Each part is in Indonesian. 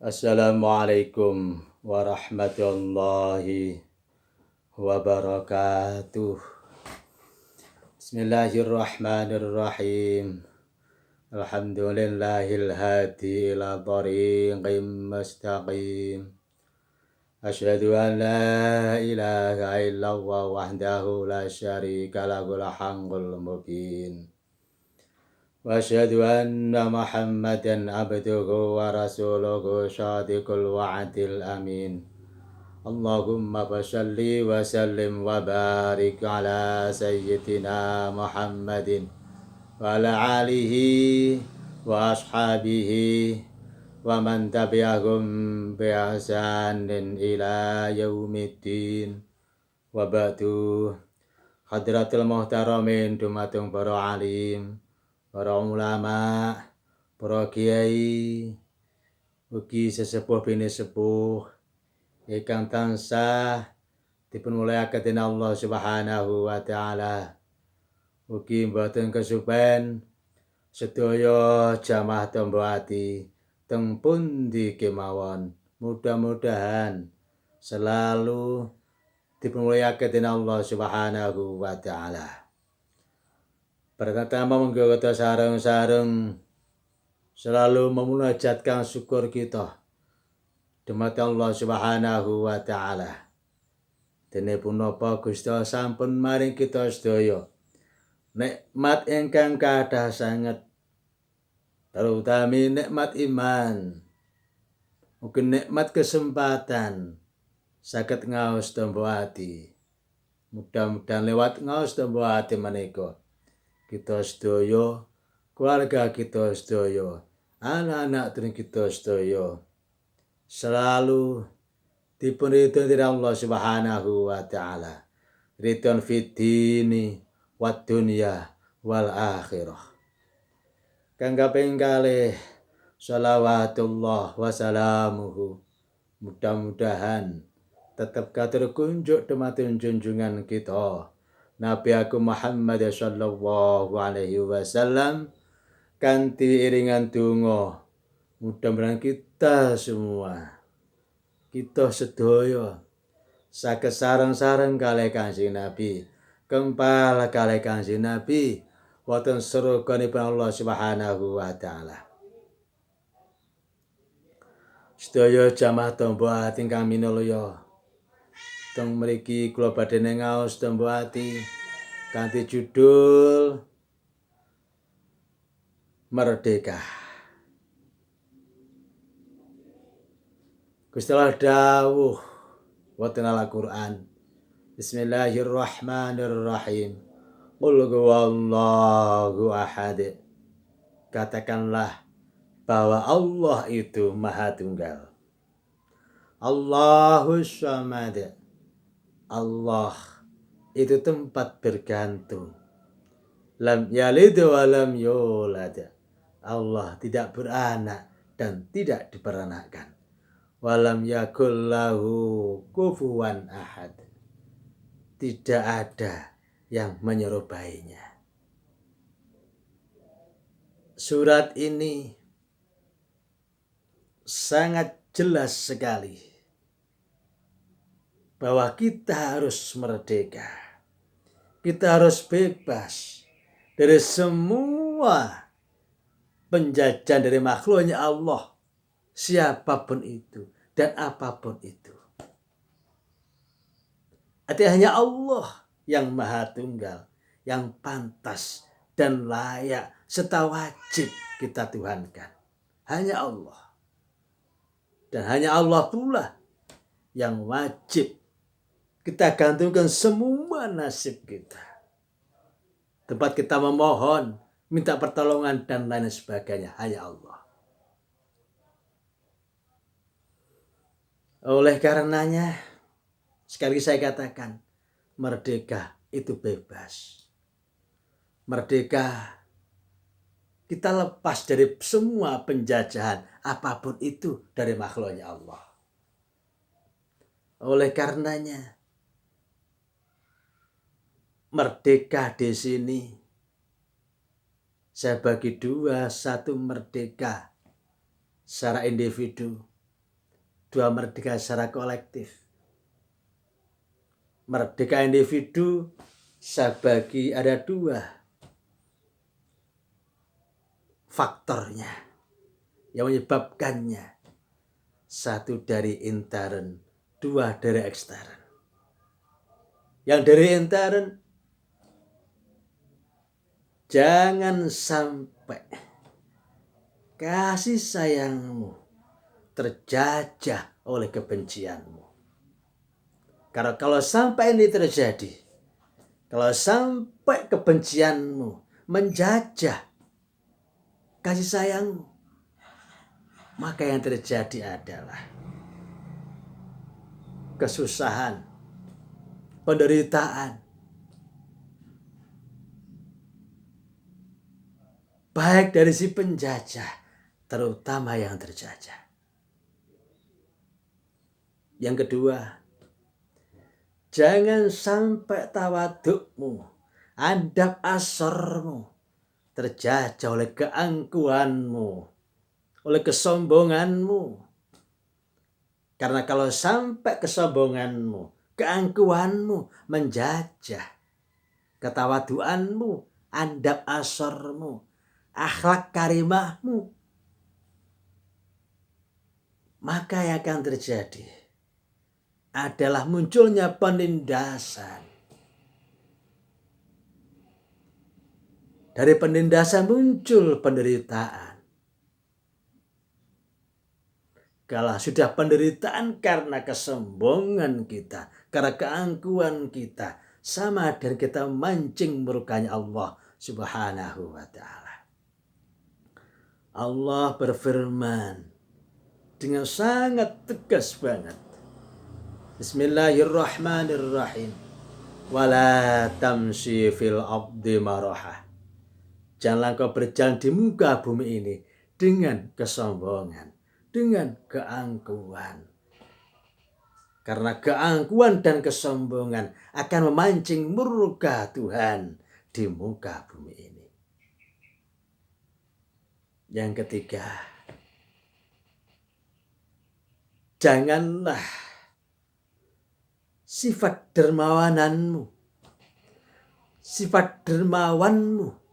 Assalamualaikum warahmatullahi wabarakatuh. Bismillahirrahmanirrahim. Alhamdulillahil hadi ila thariqim mustaqim. Asyhadu an la ilaha illallah wahdahu la syarika lahul haqqul mubin. Wa asyhadu anna Muhammadan abduhu wa rasuluhu shadiqul wa'dil amin. Allahumma fashalli wa sallim wa barik ala sayyidina Muhammadin wa ala alihi wa ashabihi wa man tabi'ahum bi ihsanin ila yaumiddin. Wa ba'du. Hadratul muhtaramin dumateng para alim, para ulama, para kiai, ugi sesepuh bini sepuh ingkang tansah dipunmulyakaken dening Allah Subhanahu wa taala. Ugi mboten kesupen sedaya jamaah tombo ati teng pundi kemawon. Mudah-mudahan selalu dipunmulyakaken dening Allah Subhanahu wa taala. Pertama monggo kita sareng-sareng selalu memunajatkan syukur kita dumateng Allah Subhanahu wa taala. Dene punapa Gusti Allah sampun maring kita sedaya nikmat ingkang kathah sanget, terutami nikmat iman, mungkin nikmat kesempatan saged ngaos tombo ati. Mudah-mudahan lewat ngaos tombo ati menika kita sedaya, keluarga kita sedaya, anak-anak dan kita sedaya selalu dipunridhoi dening Allah Subhanahu wa taala. Ridhon fid dini wad dunya wal akhirah. Kang kaping kalih shalawatullah wa salamuhu. Mudah-mudahan tetap katur kunjuk dumateng junjungan kita Nabi Agung Muhammad sallallahu alaihi wasallam kanthi iringan donga. Mudah-mudahan kita semua, kita sedaya saged sareng-sareng kalih Kanjeng Nabi, kempal kalih Kanjeng Nabi wonten surganipun Allah Subhanahu wa taala. Sedaya jamaah tombo ati ingkang minulya, teng mriki kula badhe ngaos tombo ati kanthi judul Merdeka. Gusti Allah dawuh wonten Al-Qur'an. Bismillahirrahmanirrahim. Qul huwallahu ahad. Katakanlah bahwa Allah itu Maha Tunggal. Allahus Samad. Allah itu tempat bergantung. Lam yalid wa lam yulad. Allah tidak beranak dan tidak diperanakkan. Walam yakul lahu kufuwan ahad. Tidak ada yang menyerupainya. Surat ini sangat jelas sekali bahwa kita harus merdeka. Kita harus bebas dari semua penjajahan dari makhluknya Allah, siapapun itu dan apapun itu. Artinya hanya Allah yang Maha Tunggal, yang pantas dan layak serta wajib kita tuhankan. Hanya Allah. Dan hanya Allah pula yang wajib kita gantungkan semua nasib kita. Tempat kita memohon, minta pertolongan dan lain sebagainya, hanya Allah. Oleh karenanya, sekali saya katakan, merdeka itu bebas. Merdeka, kita lepas dari semua penjajahan, apapun itu dari makhluknya Allah. Oleh karenanya, merdeka di sini saya bagi dua. Satu, merdeka secara individu, dua merdeka secara kolektif. Merdeka individu saya bagi ada dua faktornya yang menyebabkannya. Satu dari intern, dua dari ekstern. Yang dari intern, jangan sampai kasih sayangmu terjajah oleh kebencianmu. Karena kalau sampai ini terjadi, kalau sampai kebencianmu menjajah kasih sayangmu, maka yang terjadi adalah kesusahan, penderitaan, baik dari si penjajah, terutama yang terjajah. Yang kedua, jangan sampai tawadukmu, andap asormu terjajah oleh keangkuhanmu, oleh kesombonganmu. Karena kalau sampai kesombonganmu, keangkuhanmu menjajah ketawaduanmu, andap asormu, akhlak karimahmu, maka yang akan terjadi adalah munculnya penindasan. Dari penindasan muncul penderitaan. Kalau sudah penderitaan karena kesombongan kita, karena keangkuhan kita, sama dan kita mancing murkanya Allah Subhanahu wa ta'ala. Allah berfirman dengan sangat tegas banget. Bismillahirrahmanirrahim. Wala tamshi fil ardi marahah. Janganlah kau berjalan di muka bumi ini dengan kesombongan, dengan keangkuhan. Karena keangkuhan dan kesombongan akan memancing murka Tuhan di muka bumi ini. Yang ketiga, janganlah sifat dermawananmu, sifat dermawanmu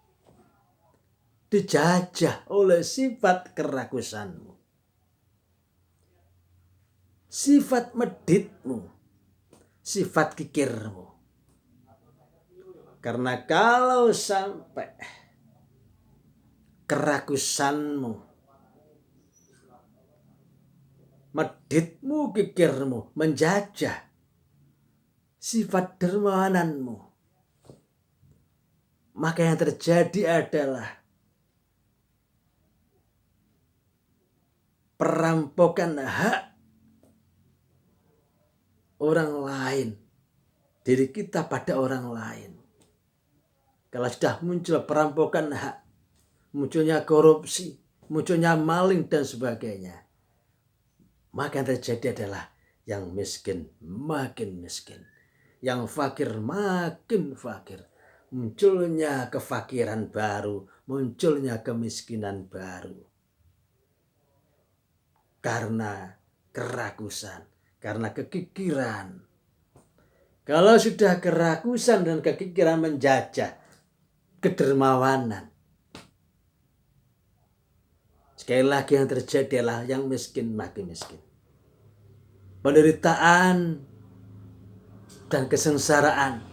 dijajah oleh sifat kerakusanmu, sifat meditmu, sifat kikirmu. Karena kalau sampai kerakusanmu, meditmu, kikirmu menjajah sifat dermawananmu, maka yang terjadi adalah perampokan hak orang lain, diri kita pada orang lain. Kalau sudah muncul perampokan hak, munculnya korupsi, munculnya maling dan sebagainya, maka yang terjadi adalah yang miskin makin miskin, yang fakir makin fakir. Munculnya kefakiran baru, munculnya kemiskinan baru. Karena kerakusan, karena kekikiran. Kalau sudah kerakusan dan kekikiran menjajah kedermawanan, sekali lagi yang terjadi adalah yang miskin makin miskin. Penderitaan dan kesengsaraan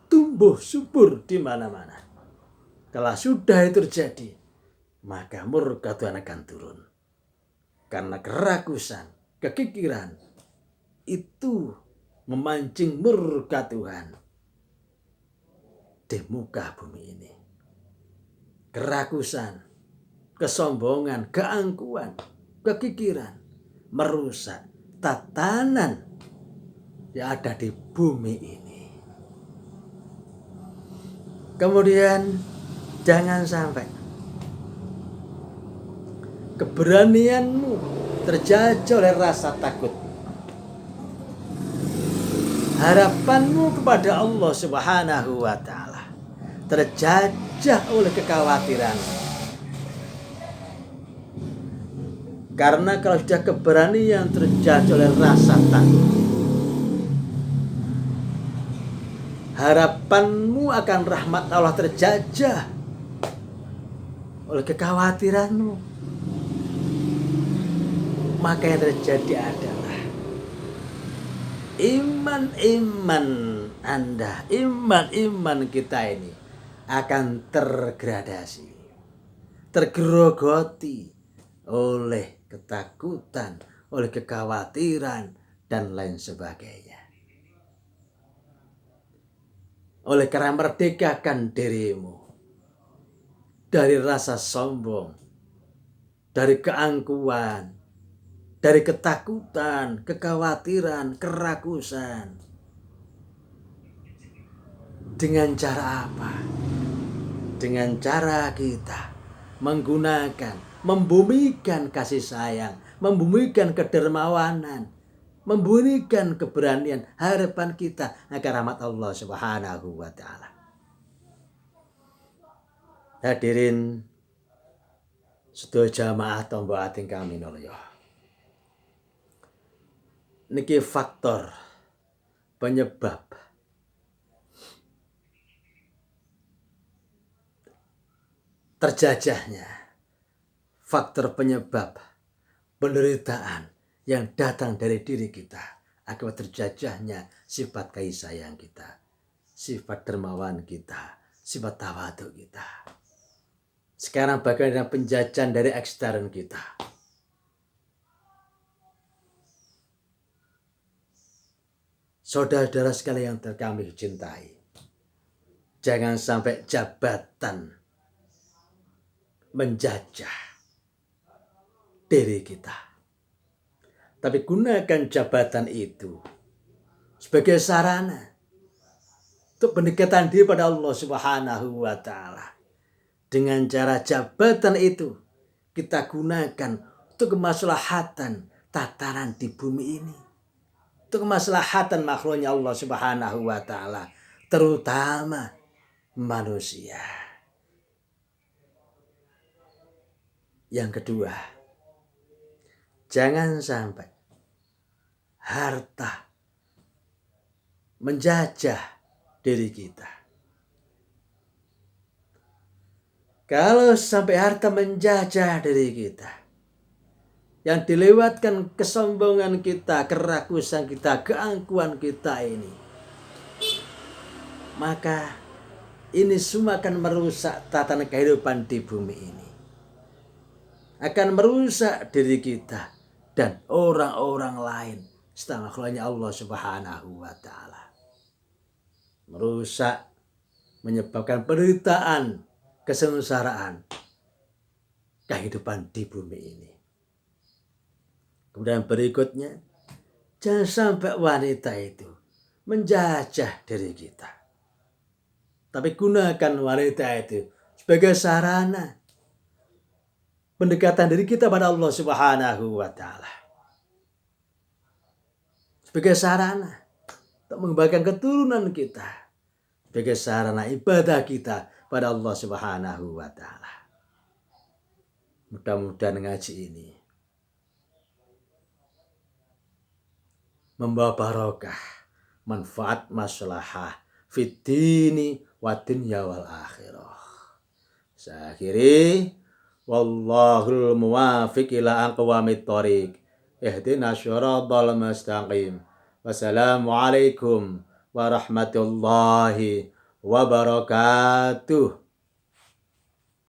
tumbuh subur di mana-mana. Kalau sudah itu terjadi, maka murka Tuhan akan turun. Karena kerakusan, kekikiran itu memancing murka Tuhan di muka bumi ini. Kerakusan, kesombongan, keangkuhan, kekikiran merusak tatanan yang ada di bumi ini. Kemudian jangan sampai keberanianmu terjajah oleh rasa takut. Harapanmu kepada Allah Subhanahu wa ta'ala terjajah oleh kekhawatiran. Karena kalau sudah keberanian terjajah oleh rasa takut, harapanmu akan rahmat Allah terjajah oleh kekhawatiranmu, maka yang terjadi adalah iman Anda, iman kita ini akan tergradasi, tergerogoti oleh ketakutan, oleh kekhawatiran, dan lain sebagainya. Oleh karena merdekakan dirimu dari rasa sombong, dari keangkuhan, dari ketakutan, kekhawatiran, keragusan. Dengan cara apa? Dengan cara kita menggunakan, membumikan kasih sayang, membumikan kedermawanan, membumikan keberanian, harapan kita akan rahmat Allah Subhanahu wa ta'ala. Hadirin sedaya jamaah tombo ating kami nulya. Niki faktor penyebab terjajahnya, faktor penyebab penderitaan yang datang dari diri kita akibat terjajahnya sifat kasih sayang kita, sifat dermawan kita, sifat tawadhu kita. Sekarang bagaimana penjajahan dari ekstern kita? Saudara-saudara sekalian yang kami cintai, jangan sampai jabatan menjajah diri kita. Tapi gunakan jabatan itu sebagai sarana untuk pendekatan diri pada Allah Subhanahu wa ta'ala. Dengan cara jabatan itu kita gunakan untuk kemaslahatan tatanan di bumi ini, untuk kemaslahatan makhluknya Allah Subhanahu wa ta'ala, terutama manusia. Yang kedua, jangan sampai harta menjajah diri kita. Kalau sampai harta menjajah diri kita, yang dilewatkan kesombongan kita, kerakusan kita, keangkuhan kita ini, maka ini semua akan merusak tatanan kehidupan di bumi ini. Akan merusak diri kita dan orang-orang lain setelah makhluknya Allah Subhanahu wa ta'ala. Merusak, menyebabkan penderitaan, kesengsaraan kehidupan di bumi ini. Kemudian berikutnya, jangan sampai wanita itu menjajah diri kita, tapi gunakan wanita itu sebagai sarana pendekatan diri kita pada Allah Subhanahu wa ta'ala, sebagai sarana untuk mengembangkan keturunan kita, sebagai sarana ibadah kita pada Allah Subhanahu wa ta'ala. Mudah-mudahan ngaji ini membawa barokah, manfaat, maslahah fid dini wa dunya wal akhirah. Saya akhiri, wallahul muwafiq ila aqwamit thoriq. Ihdinas syiratal mustaqim. Wassalamualaikum warahmatullahi wabarakatuh.